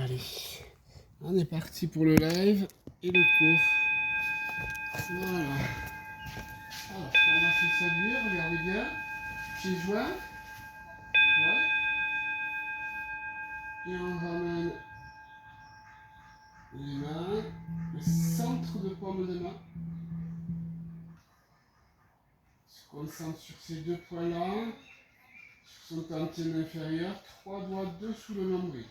Allez, on est parti pour le live et le cours. Voilà. Alors, on va se saluer, regardez bien. Pieds joints. Ouais. Et on ramène les mains, le centre de paume de main. On se concentre sur ces deux points-là, sur son tantine inférieure, 3 doigts dessous le nombril.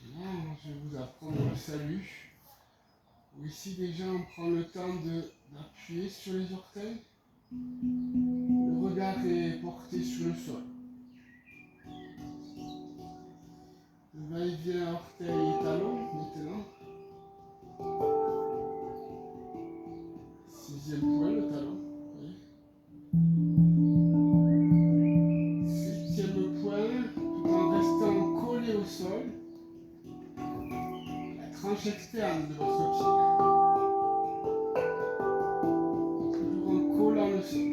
Et là, je vais vous apprendre le salut. Ici, déjà, on prend le temps d'appuyer sur les orteils. Le regard est porté sur le sol. Le va-et-vient orteil et talon, maintenant. 6e point, le talon. Oui. 7e point, tout en restant collé au sol. La tranche externe de votre pied. Toujours en collant le sol.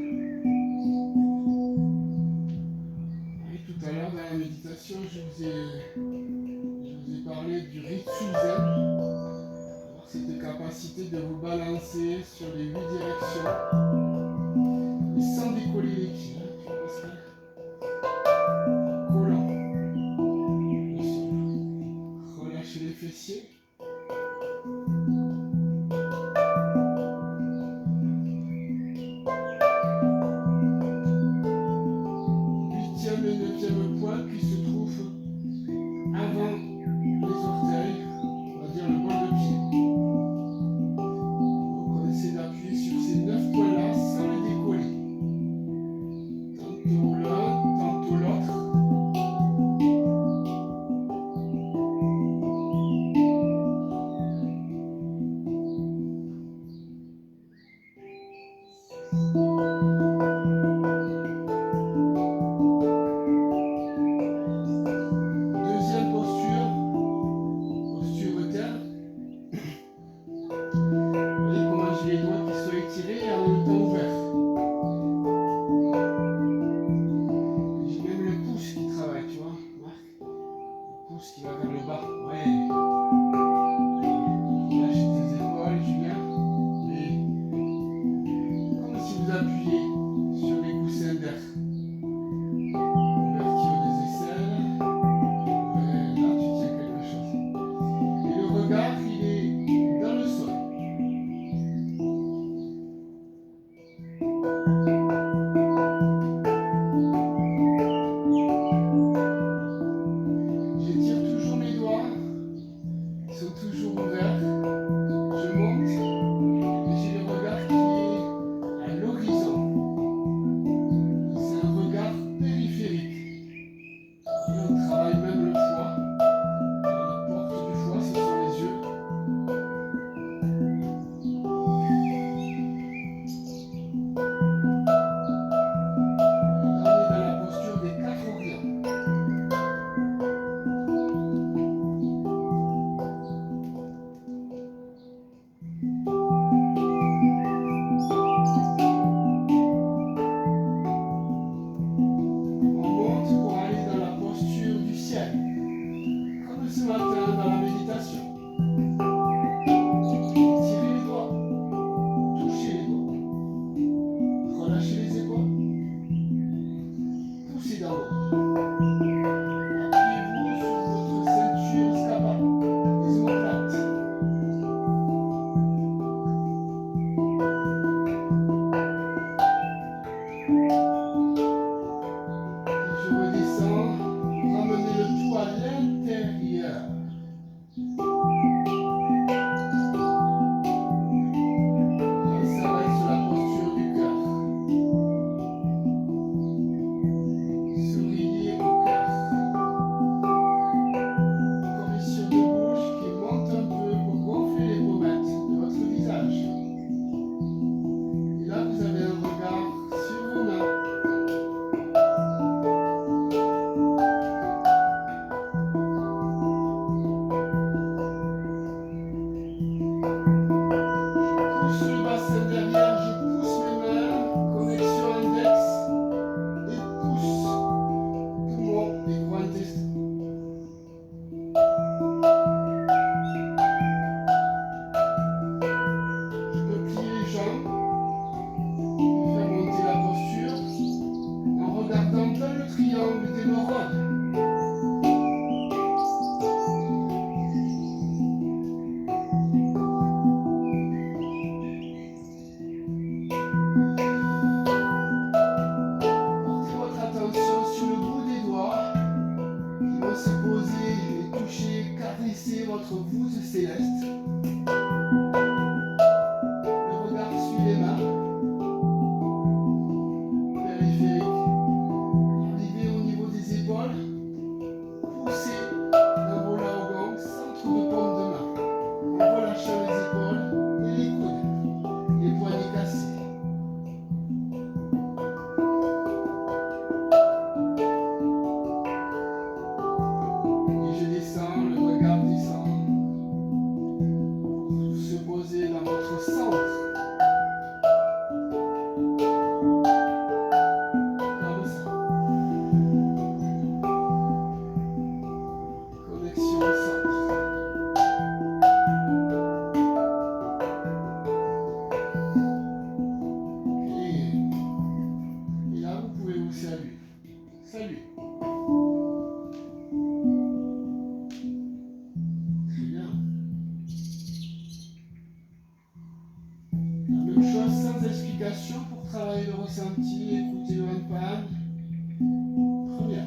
Et tout à l'heure, dans la méditation, je vous ai parlé du Ritsu Zen. Cette capacité de vous balancer sur les 8 directions et sans décoller les pieds. Collant le sol. Relâchez les fessiers. Huitième et 9e point qui se trouve avant les orteils, on va dire le bol de pied. Donc on essaie d'appuyer sur ces 9 points-là sans les décoller. Tantôt l'un, tantôt l'autre. Deuxième posture interne. Vous voyez comment j'ai les doigts qui sont étirés et en même temps ouverts. J'ai même le pouce qui travaille, tu vois, Marc. Le pouce qui va vers le bas. Ouais. Lâche tes épaules, Julien. Et comme si vous appuyez sur les coussins d'air. Ouverture des aisselles. Ouais, là tu tiens quelque chose. Et le regard, il est dans le sol. J'étire toujours mes allons se poser et toucher, caresser votre voûte céleste. Le regard suit les mains. Périphérique. Arrivez au niveau des épaules. Poussez d'un bol à gong, centre de paume de main. En relâchant les épaules et les coudes. Les poignets cassés. Pour travailler le ressenti, écouter le handpan. Première.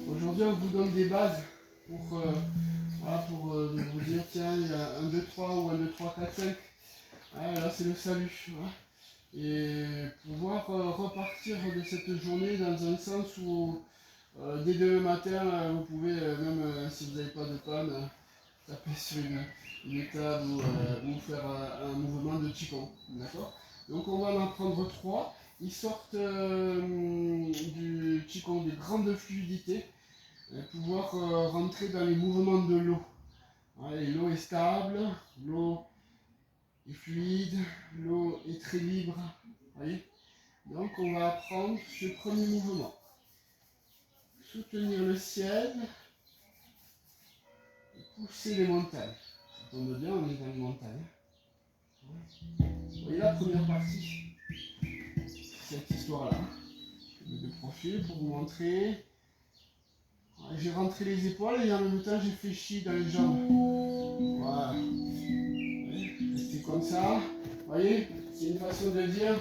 Aujourd'hui, on vous donne des bases pour vous dire tiens, il y a 1, 2, 3 ou 1, 2, 3, 4, 5. Là, c'est le salut. Et pouvoir repartir de cette journée dans un sens où dès demain matin, vous pouvez, même si vous n'avez pas de panne, taper sur une table ou faire un mouvement de Qigong. D'accord ? Donc, on va en prendre 3. Ils sortent du Qigong de grande fluidité, pouvoir rentrer dans les mouvements de l'eau. L'eau est stable, l'eau est fluide, l'eau est très libre. Voyez ? Donc on va apprendre ce premier mouvement. Soutenir le ciel et pousser les montagnes. Ça tombe bien, on est dans les montagnes. Vous voyez la première partie, cette histoire-là. Je mets de profil pour vous montrer. J'ai rentré les épaules et en même temps j'ai fléchi dans les jambes. Voilà. Restez comme ça. Vous voyez, c'est une façon de dire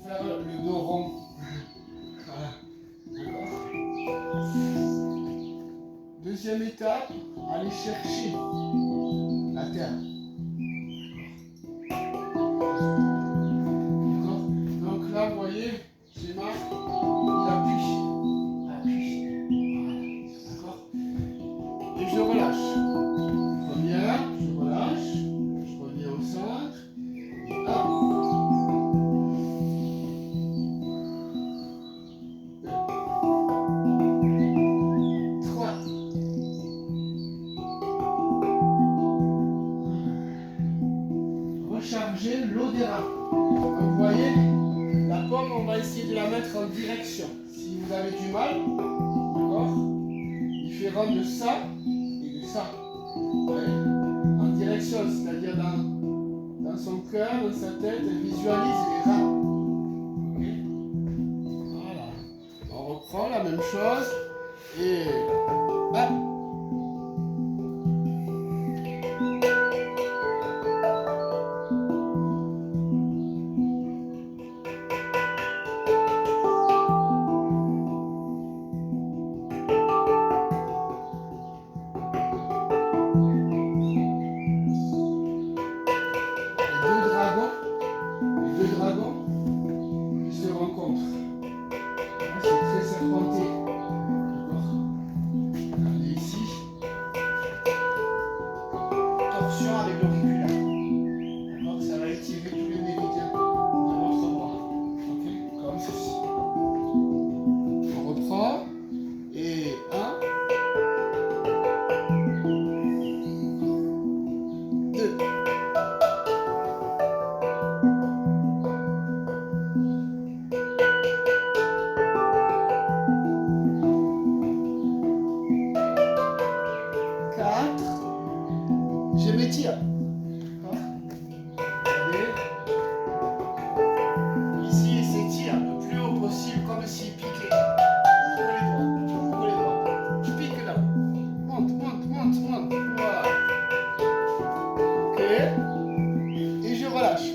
faire le dos rond. Voilà. D'accord. Deuxième étape, aller chercher la terre. D'accord. Donc là, vous voyez, j'ai marre, il appuie. Je relâche. Première, je relâche. Je reviens au centre. 1, 2, 3. Recharger l'eau des reins. Donc vous voyez, la pomme, on va essayer de la mettre en direction. Si vous avez du mal, d'accord, différent de ça et de ça. Ouais. En direction, c'est-à-dire dans son cœur, dans sa tête, elle visualise les reins. Okay. Voilà. On reprend la même chose. Et hop. Les deux dragons qui se rencontrent. Là, c'est très serpenté. D'accord. Regardez ici. Torsion avec l'auriculaire. D'accord. Ça va étirer tous les méridiens de votre bras. Ok. Comme ceci. On reprend. Et 1, 2. Je m'étire. Regardez. Ici, il s'étire le plus haut possible, comme s'il piquait. Ouvre les doigts. Ouvre les doigts. Je pique là. Monte, monte, monte, monte. Voilà. Ok. Et je relâche.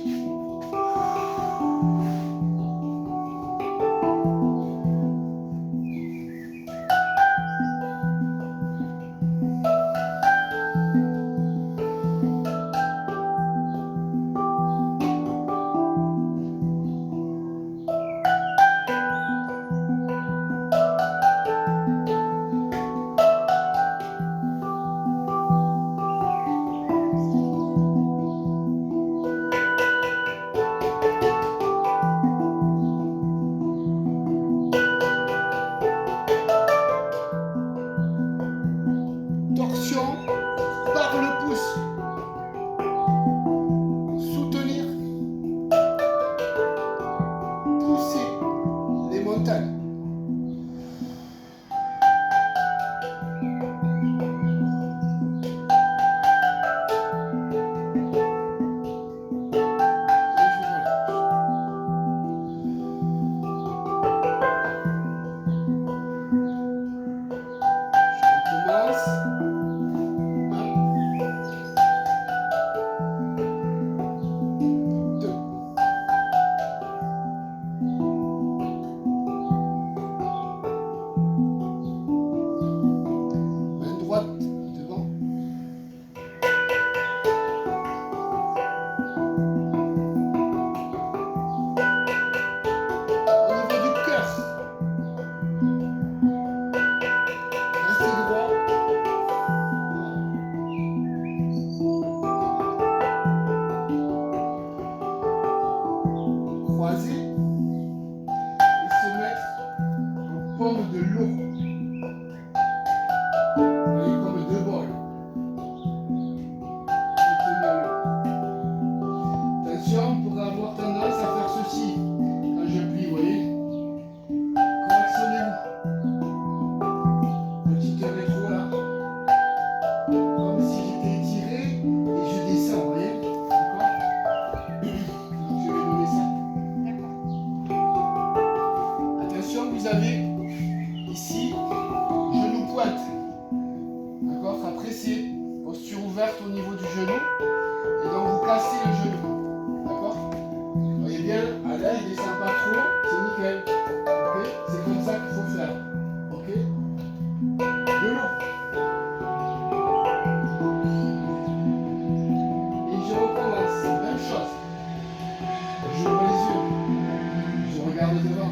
Torsion par le pouce. Soutenir. Pousser les montagnes. De l'eau. Voyez, comme deux bols. Attention, on pourrait avoir tendance à faire ceci. Quand je plie, vous voyez. Correctionnez-vous. Petite rétro là. Comme si j'étais étiré et je descends, vous voyez. D'accord. Donc je vais donner ça. D'accord. Attention, vous avez ici, genou pointe. D'accord. Après, c'est posture ouverte au niveau du genou. Et donc, vous cassez le genou. D'accord. Vous voyez bien, à l'aile, il ne descend pas trop. C'est nickel. Ok. C'est comme ça qu'il faut faire. Ok. De l'eau. Et je recommence. Même chose. J'ouvre les yeux. Je regarde devant.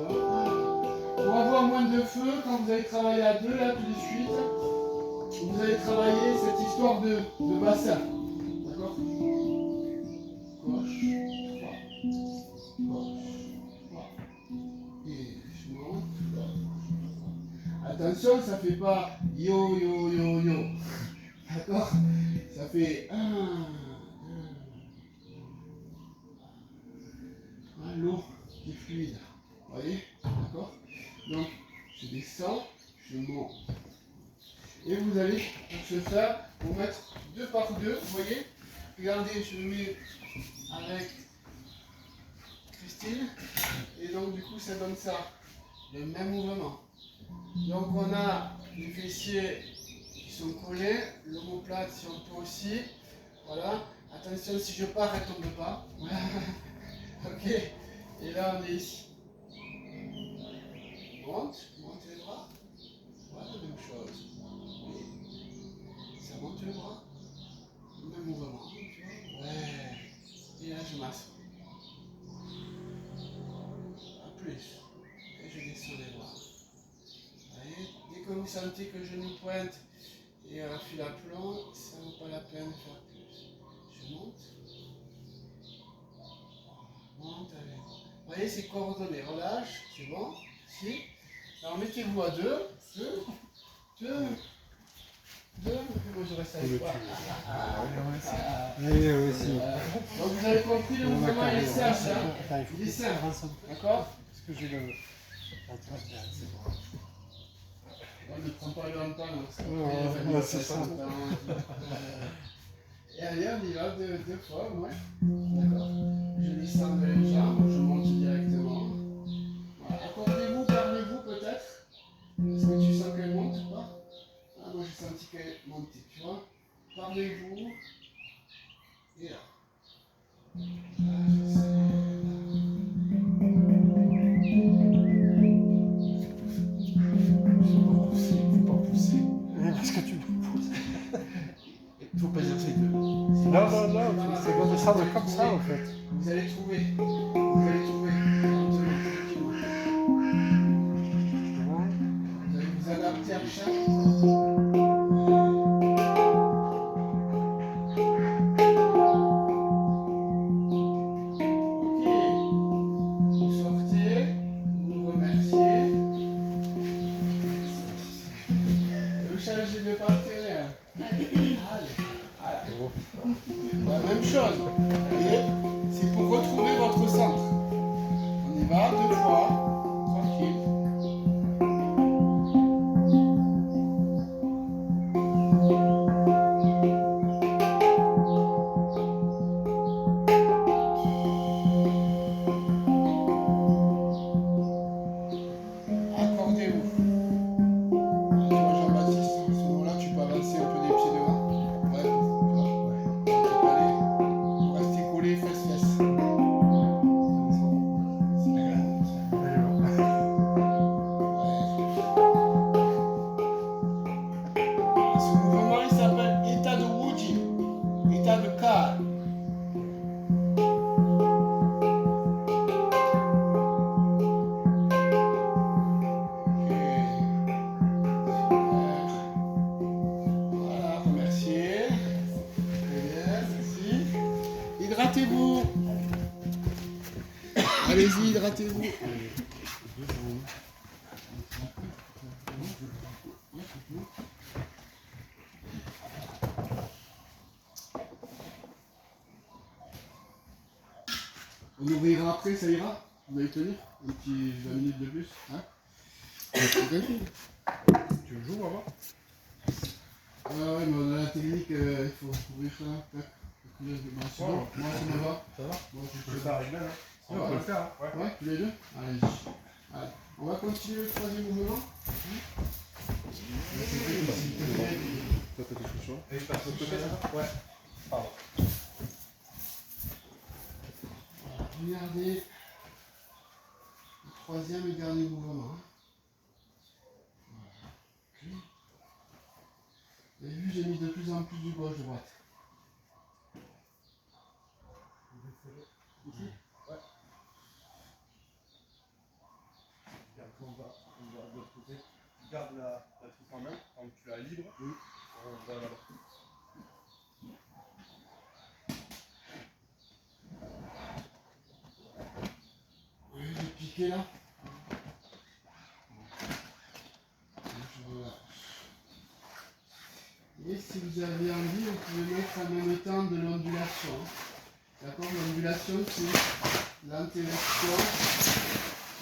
Pour avoir moins de feu, quand vous allez travailler à deux, là, tout de suite, vous allez travailler cette histoire de bassin. D'accord? Gauche, droite, gauche, droite. Et je monte, gauche, droite. Attention, ça fait pas yo, yo, yo, yo. D'accord? Ça fait 1, 2, 1, lourd et fluide. Vous voyez? D'accord? Donc, je descends, je monte. Et vous allez, pour ce faire, vous mettre 2 par 2. Vous voyez? Regardez, je me mets avec Christine. Et donc, du coup, ça donne ça. Le même mouvement. Donc, on a les fessiers qui sont collés, l'omoplate si on peut aussi. Voilà. Attention, si je pars, elle ne tombe pas. Ok. Et là, on est ici. Monte les bras. Voilà, même chose. Et ça monte le bras. Même mouvement. Tu vois. Ouais. Et là, je m'assois. Un plus. Et je descends les bras. Vous voyez, dès que vous sentez que je nous pointe et un fil à plomb, ça ne vaut pas la peine de faire plus. Je monte. Monte, allez. Vous voyez, c'est coordonné. Relâche, c'est bon. Ici. Alors mettez-vous à deux. Deux. Moi je reste avec toi. Oui, aussi. Donc vous avez compris le mouvement, il est simple. Hein. Il est simple. D'accord? Est-ce que j'ai le. On ne prend pas longtemps. C'est ça. Et allez, on y va deux fois au moins. D'accord? Je descends les jambes, je monte directement. Voilà. Accordez-vous, parlez-vous peut-être. Est-ce que tu sens qu'elle monte ou pas? Ah, moi j'ai senti qu'elle montait, tu vois. Parlez-vous. Et là. Ah, je sais. Faut pas pousser. Parce que tu me pousses. Il faut pas chercher de. Non, c'est bon de descendre comme ça en fait. Vous allez trouver. Vous allez trouver. Tranquillement. Vous allez vous adapter à chaque. Changer de partenaire. Allez. La même chose. Vous voyez? C'est pour retrouver votre centre. On y va, deux fois. Tranquille. Accordez-vous. Tu vois, Jean-Baptiste, à ce moment-là, tu peux avancer un peu des pieds devant. Ouais, tu vois. Allez, on rester collé fesses-fesses. C'est la grande. Ce mouvement, il s'appelle état de Wuji, état de calme. Voilà, remerciez. Très bien, merci. Hydratez-vous. Allez-y, hydratez-vous. On ouvrira après, ça ira? Vous allez tenir un petit 20 minutes de plus, hein? Ok. Tu le joues avant? Ouais, mais on a la technique, il faut ouvrir ça. Tac. Bon, c'est bon, moi ça me va. Ça va? Bon, Je peux le faire avec Ben, hein? Ça On va? peut le faire, hein? Ouais, tous les deux? Allez. Allez. On va continuer le troisième mouvement. Toi, t'as des chaussures? Et il passe de l'autre côté, ça? Ouais. Pardon. Regardez le troisième et dernier mouvement. Voilà. Vous avez vu, j'ai mis de plus en plus du gauche-droite. Ici? Ouais. On va de l'autre côté. Garde la truc en main, quand tu la libre. Oui. On va là-bas. Oui, j'ai piqué là. Et si vous avez envie, vous pouvez mettre en même temps de l'ondulation. D'accord? L'ondulation, c'est l'antéversion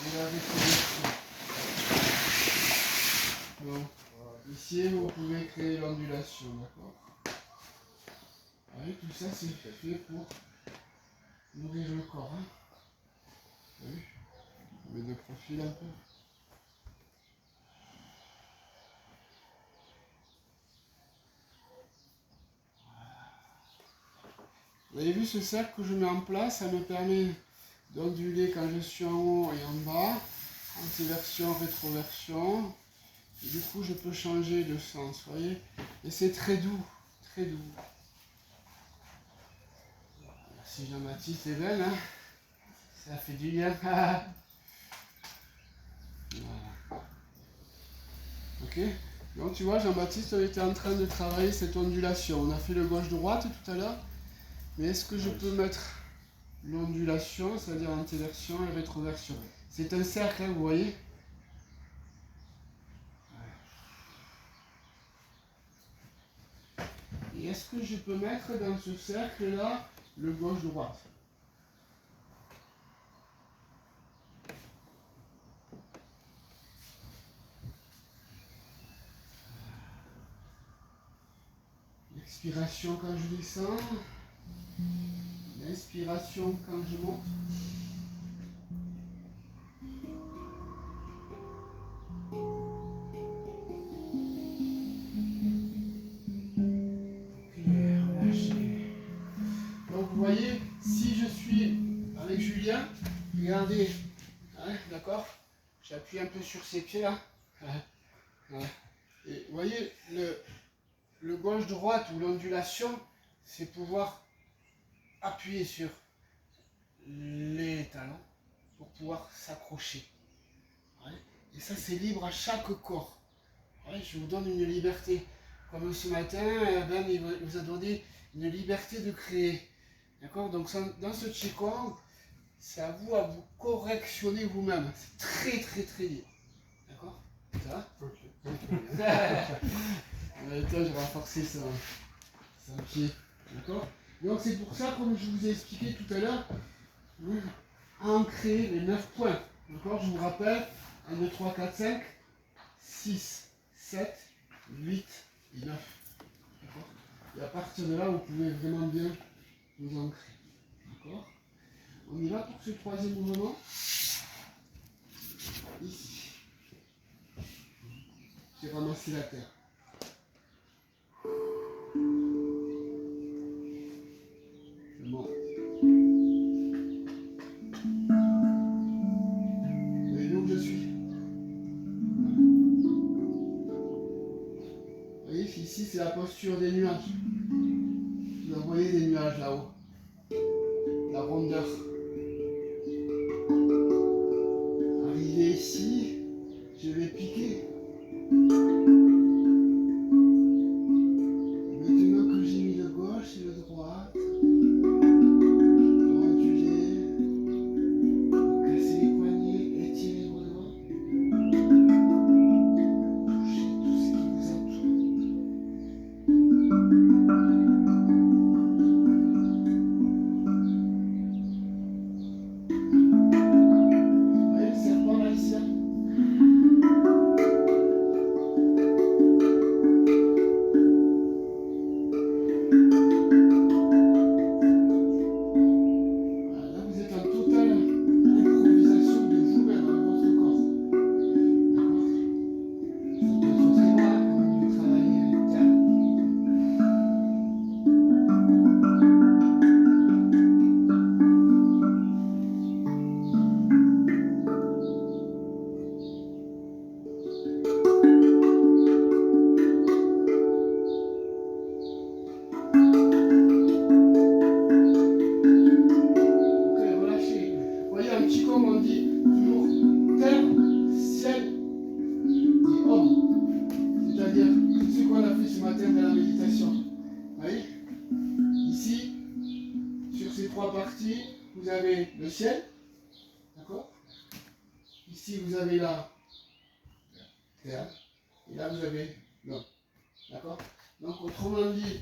et la rétroversion. Donc, ici, vous pouvez créer l'ondulation. D'accord? Oui, tout ça, c'est fait pour nourrir le corps. Hein? Oui. On met de profil un peu. Vous avez vu ce cercle que je mets en place, ça me permet d'onduler quand je suis en haut et en bas, antéversion, rétroversion. Et du coup, je peux changer de sens, vous voyez. Et c'est très doux, très doux. Merci Jean-Baptiste et Ben, hein. Ça fait du bien. Voilà. Ok. Donc tu vois, Jean-Baptiste, on était en train de travailler cette ondulation. On a fait le gauche-droite tout à l'heure. Mais est-ce que je peux mettre l'ondulation, c'est-à-dire l'antéversion et rétroversion? C'est un cercle, hein, vous voyez? Et est-ce que je peux mettre dans ce cercle-là le gauche-droite? Expiration quand je descends. Inspiration quand je monte. Donc vous voyez, si je suis avec Julien, regardez, hein, d'accord? J'appuie un peu sur ses pieds là. Et vous voyez, le gauche-droite ou l'ondulation, c'est pouvoir appuyer sur les talons pour pouvoir s'accrocher. Et ça, c'est libre à chaque corps. Je vous donne une liberté. Comme ce matin, Ben il vous a donné une liberté de créer. D'accord? Donc dans ce Qigong, c'est à vous correctionner vous-même. C'est très très très libre. D'accord? Ça va? Ok. Attends, je vais renforcer ça. C'est un pied. D'accord? Donc c'est pour ça, comme je vous ai expliqué tout à l'heure, ancrer les 9 points. D'accord? Je vous rappelle, 1, 2, 3, 4, 5, 6, 7, 8 et 9. D'accord? Et à partir de là, vous pouvez vraiment bien vous ancrer. D'accord? On y va pour ce troisième mouvement. Ici. J'ai ramassé la terre. Je monte. Vous voyez où je suis? Vous voyez, ici, c'est la posture des nuages. Vous voyez des nuages là-haut. La rondeur. Arrivé ici, je vais piquer. Maintenant que j'ai mis le gauche et le droite, onduler, casser les poignets, étirer vos doigts, toucher tout ce qui vous entoure. Vous voyez le serpent là ici? avez le ciel. D'accord? Ici, vous avez la terre. Et là, vous avez l'homme. D'accord? Donc, autrement dit,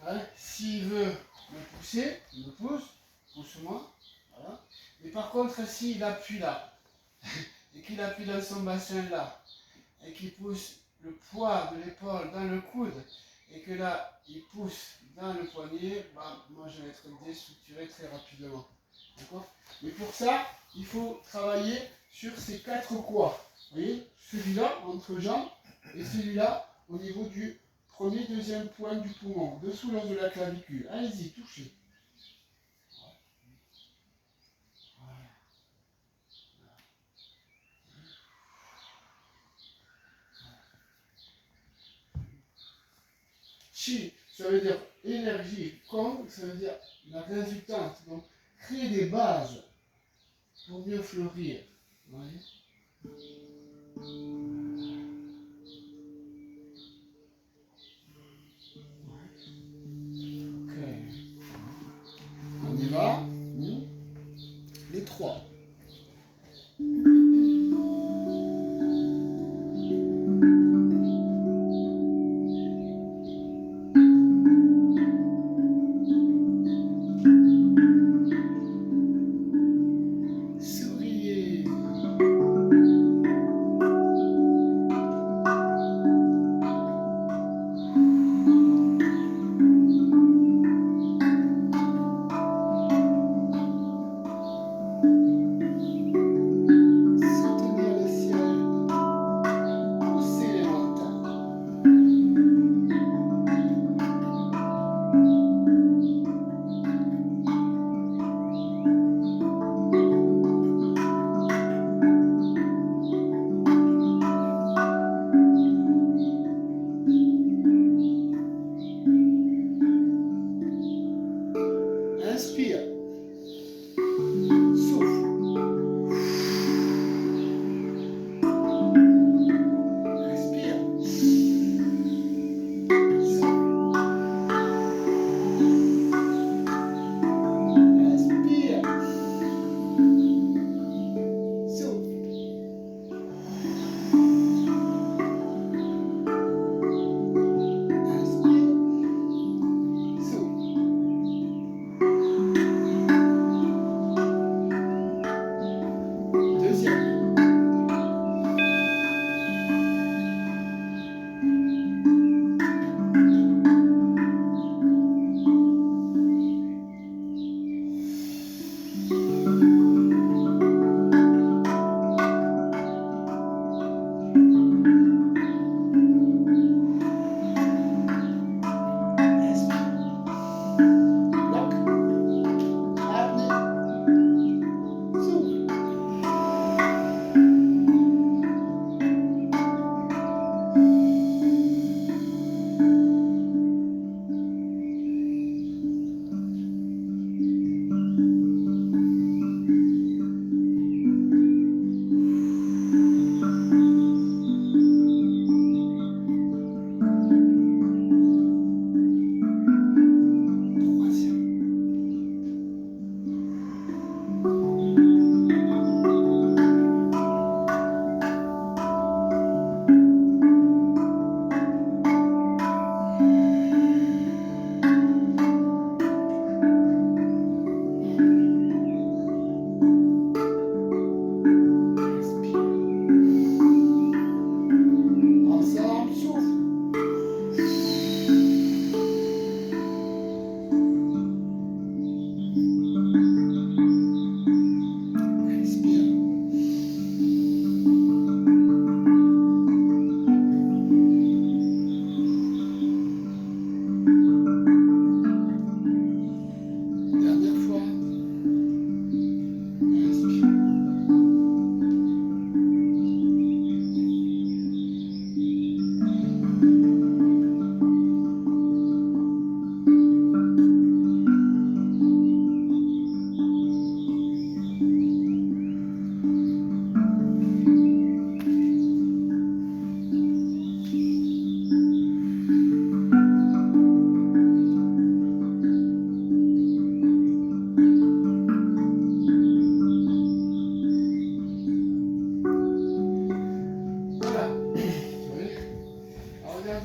hein, s'il veut me pousser, il me pousse. Pousse-moi. Voilà. Mais par contre, s'il appuie là, et qu'il appuie dans son bassin là, et qu'il pousse le poids de l'épaule dans le coude, et que là, il pousse dans le poignet, bah, moi je vais être déstructuré très rapidement. D'accord? Mais pour ça, il faut travailler sur ces 4 quoi. Vous voyez? Celui-là, entre jambes, et celui-là, au niveau du premier, deuxième point du poumon, dessous l'os de la clavicule. Allez-y, touchez. Chi, ça veut dire énergie. Kong, ça veut dire la résultante. Donc, créer des bases pour mieux fleurir. Vous voyez? Ok. On y va. Les 3. Souriez.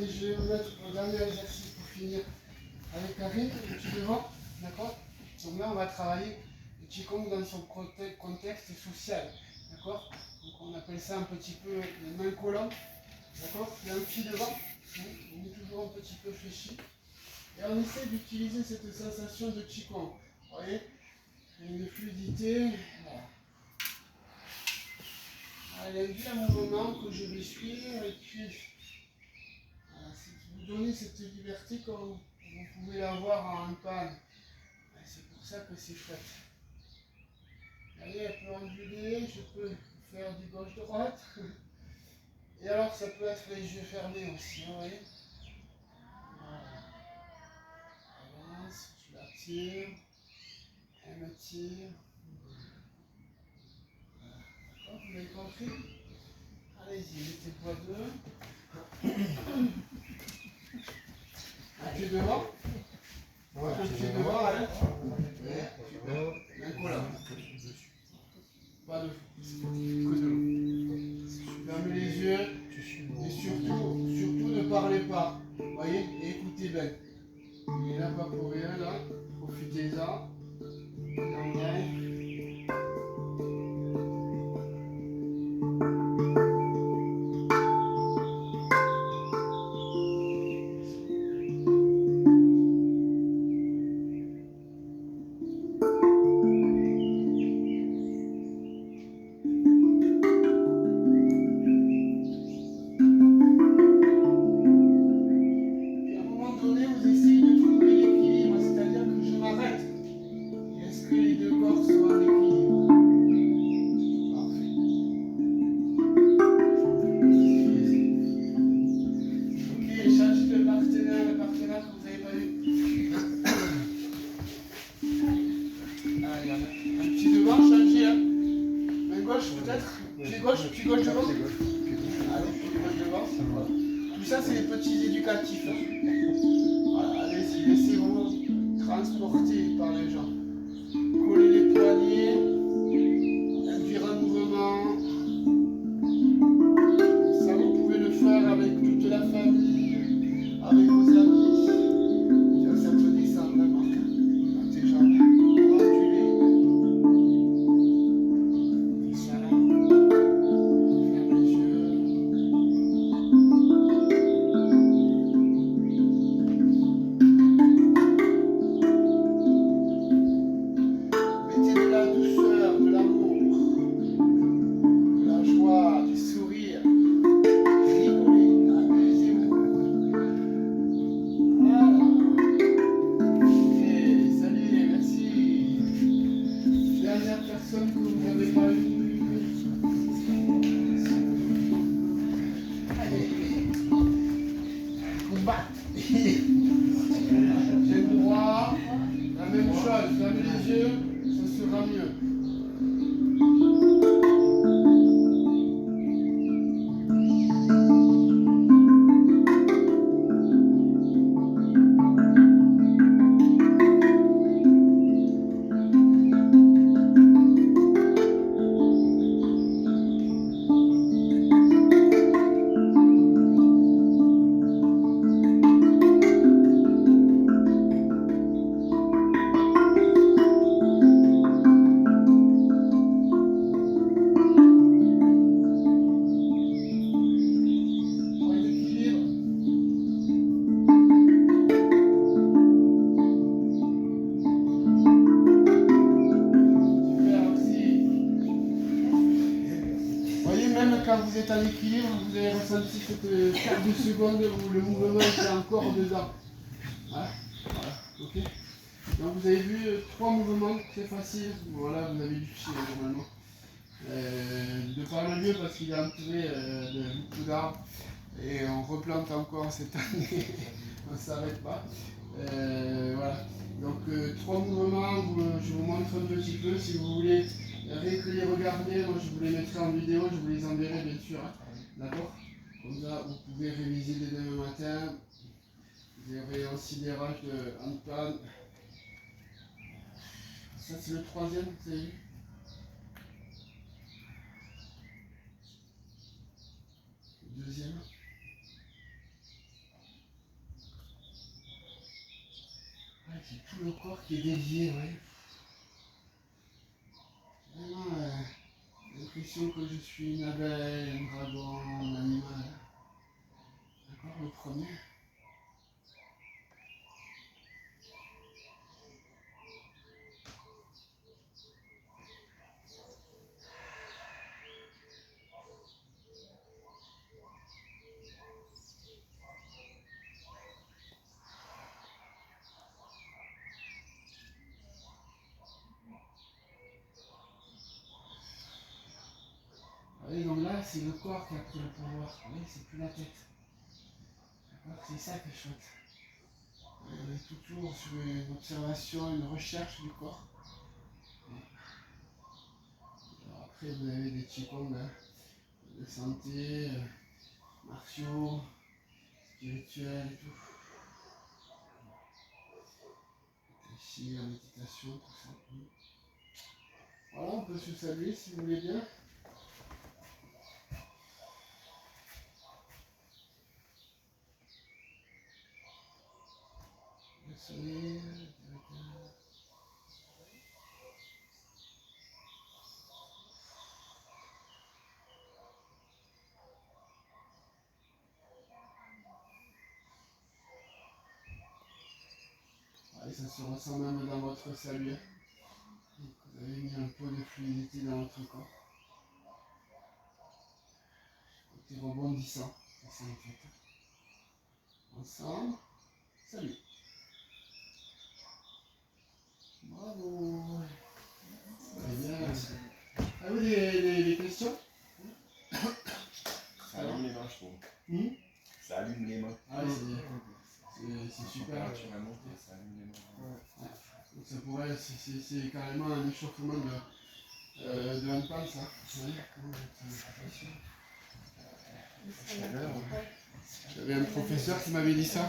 Allez, je vais vous mettre un dernier exercice pour finir avec Karine, le petit devant, d'accord? Donc là, on va travailler le Qigong dans son contexte social, d'accord? Donc on appelle ça un petit peu les mains collantes, d'accord? Il y a un pied devant, on est toujours un petit peu fléchi. Et on essaie d'utiliser cette sensation de Qigong, vous voyez? Il y a une fluidité, voilà. Allez, il y a un mouvement que je vais suivre et puis voilà, vous donnez cette liberté comme vous pouvez l'avoir en pan. C'est pour ça que c'est chouette. Allez, elle peut onduler, je peux faire du gauche-droite. Et alors, ça peut être les yeux fermés aussi, vous voyez. Voilà. Avance, je la tire, elle me tire. Voilà. D'accord, vous avez compris? Allez-y, mettez-vous à deux. Un pied devant. Ouais, Un pied devant, allez. Un collant. Pas de fou. Que de l'eau. Fermez les yeux. Et surtout ne parlez pas. Voyez, et écoutez bien. Il est là pas pour rien, là. Profitez-en. Pied gauche devant. Allez, pied gauche devant. Voilà. Tout ça, c'est les petits éducatifs. Voilà, allez-y, laissez-vous transporter par les gens. Collez les poignets, induire un mouvement. Ça, vous pouvez le faire avec toute la famille, avec vos amis. Tiens, ça peut descendre vraiment. Dans tes jambes. Ondulez. Descends. Fermez les yeux, ça sera mieux. Quand vous êtes en équilibre, vous avez ressenti cette quart de seconde où le mouvement était encore dedans. Voilà, ok. Donc vous avez vu 3 mouvements très faciles. Voilà, vous avez du pied normalement. De par le lieu parce qu'il est entouré de beaucoup d'arbres et on replante encore cette année. On ne s'arrête pas. Voilà. Donc 3 mouvements, je vous montre un petit peu si vous voulez. Rien que les regarder, moi je vous les mettrai en vidéo, je vous les enverrai bien sûr, hein. D'accord? Comme ça vous pouvez réviser dès demain matin. Vous aurez aussi des rages en panne. Ça c'est le 3e, vous avez vu? Le 2e. tout le corps qui est dédié, oui. Vraiment, j'ai l'impression que je suis une abeille, un dragon, un animal. D'accord, le premier. Oui, donc là, c'est le corps qui a pris le pouvoir. Oui, c'est plus la tête. D'accord, c'est ça qui est chouette. On est toujours sur une observation, une recherche du corps. Alors après, vous avez des qigong de santé, martiaux, spirituels et tout. Ici, la méditation, tout ça. Voilà, on peut se saluer si vous voulez bien. Le sourire, et ça se ressent même dans votre salut. Donc, vous avez mis un peu de fluidité dans votre corps. Côté rebondissant, c'est ça en fait. Ensemble, salut. Bravo. Très bien. Avez-vous des questions? Ça allume les mains, je trouve. Ça allume les mains. Ah, c'est super. Naturellement, ça allume les mains. Ouais. Donc ça pourrait, c'est carrément un échauffement de handpan, ça. Ouais. J'avais un professeur qui m'avait dit ça.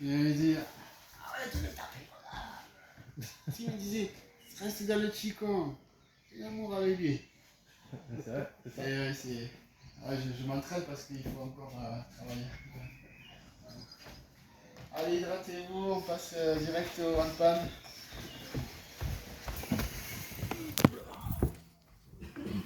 Il m'avait dit, arrête de taper là. Il me disait, reste dans le Qigong. Fais l'amour avec lui. C'est vrai, c'est ça. Et ouais, je m'entraîne parce qu'il faut encore travailler. Allez, hydratez-vous, on passe direct au handpan.